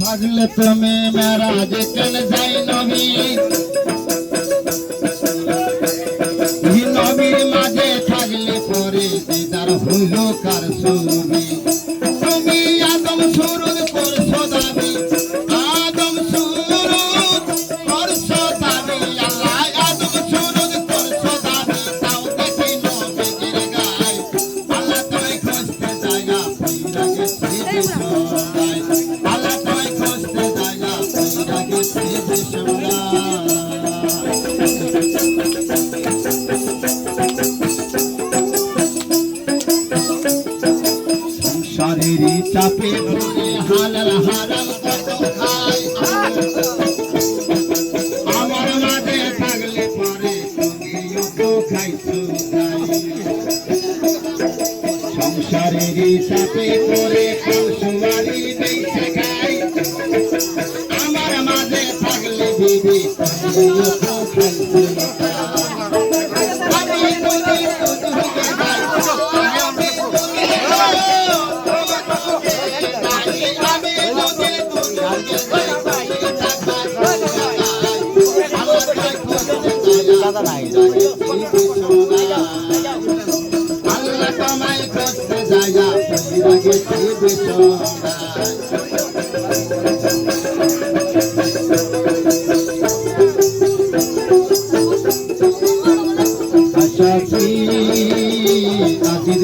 থাকলে তুমি মেরাজ কেন যাই নবী নবীর মাঝে থাকলে পরে দিদার হইল কার ছবি তুমি আদম শুরুর করছো দাবি আদম শুরুর করছো দাবি আল্লাহ আদম শুরুর করছো দাবি তাও দেখি নবীর গায় আল্লাহ তুমি খুঁজতে যায়া ফিরা গেছি বিশ্বরায় আল্লাহ তুমি খুঁজতে যায়া ফিরা গেছি বিশ্বরায় শারীরিক চাপে পড়ে হালাল হারাম কত খাই আমার মাঝে থাকলে পরে তুমিও তো খাইছো সংসারের চাপে পড়ে কলসুমারি বেঁচে খাই আমার মাঝে থাকলে দিদি তুমিও তো খাইছো আল্লাহ তোমায় খুঁজতে যায়া ফিরা গেছি আশাফি আজিদ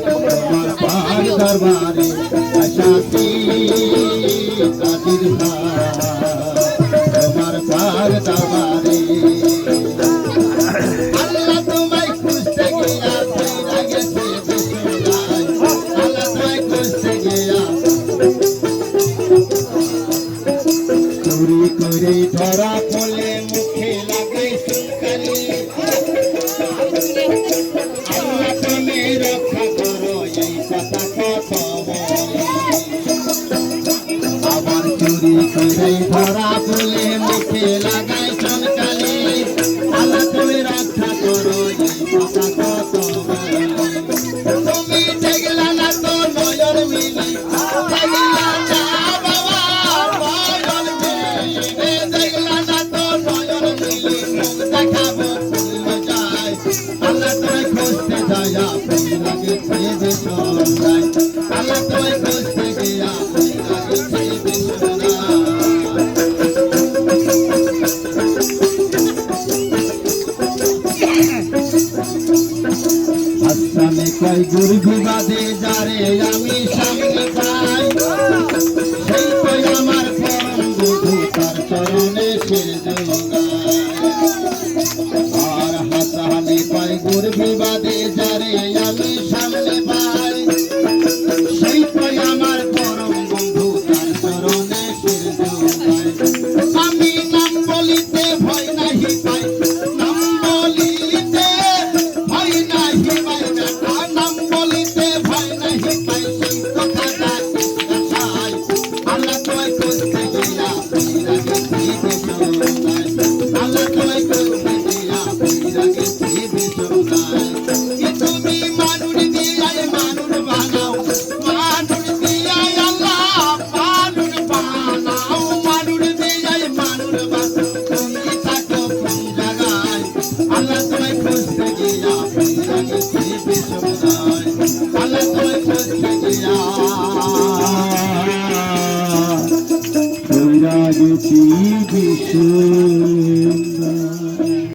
তোমার পার দরবারে আশাফি আজিদ তোমার পার দরবারে করে ধরা পড়লে মুখে লাগাই সুকালি আল্লাহ তুমি রক্ষা করো এই কথা কথা আবার চুরি করে ধরা পড়লে মুখে লাগাই সুকালি আল্লাহ তুমি রক্ষা করো এই কথা কথা তুমি দেখলা না তো নয়ন মিলি আল্লাহ তোমায় খুঁজতে যায়া ফিরা গেছি বিশ্বরায় আল্লাহ তোমায় খুঁজতে গিয়া ফিরা গেছি বিশ্বরায় হাসানে কয় গুরু বিবাদে যারে আমি সামনে পাই সেই তো আমার পরম বধূ তার চরণে শির আর হাসানে কয় গুরু বিবাদে যারে আমি সামনে পাই সেই তো আমার পরম বন্ধু তার চরণে শির আমি নাম বলিতে ভয় নাহি পাই নাম বলিতে ভয় নাহি পাই নাম বলিতে ভয় নাহি পাই সেই কথাটা চাই আল্লাহ তোমায় খুঁজতে গিয়া ফিরা গেছি বিশ্বরায় আল্লাহ তোমায় খুঁজতে গিয়া ফিরা গেছি বিশ্বরায় তুমি মানুষ দিয়াই মানুষ বানাও মানুষ দিয়াই আল্লাহ মানুষ বানাও মানুষ দিয়াই মানুষ বানাও তুমি থাকো কোন জায়গায় আল্লাহ তোমায় খুঁজতে গিয়া ফিরা গেছি বিশ্বরায় আল্লাহ তোমায় খুঁজতে গিয়া ফিরা গেছি বিশ্বরায়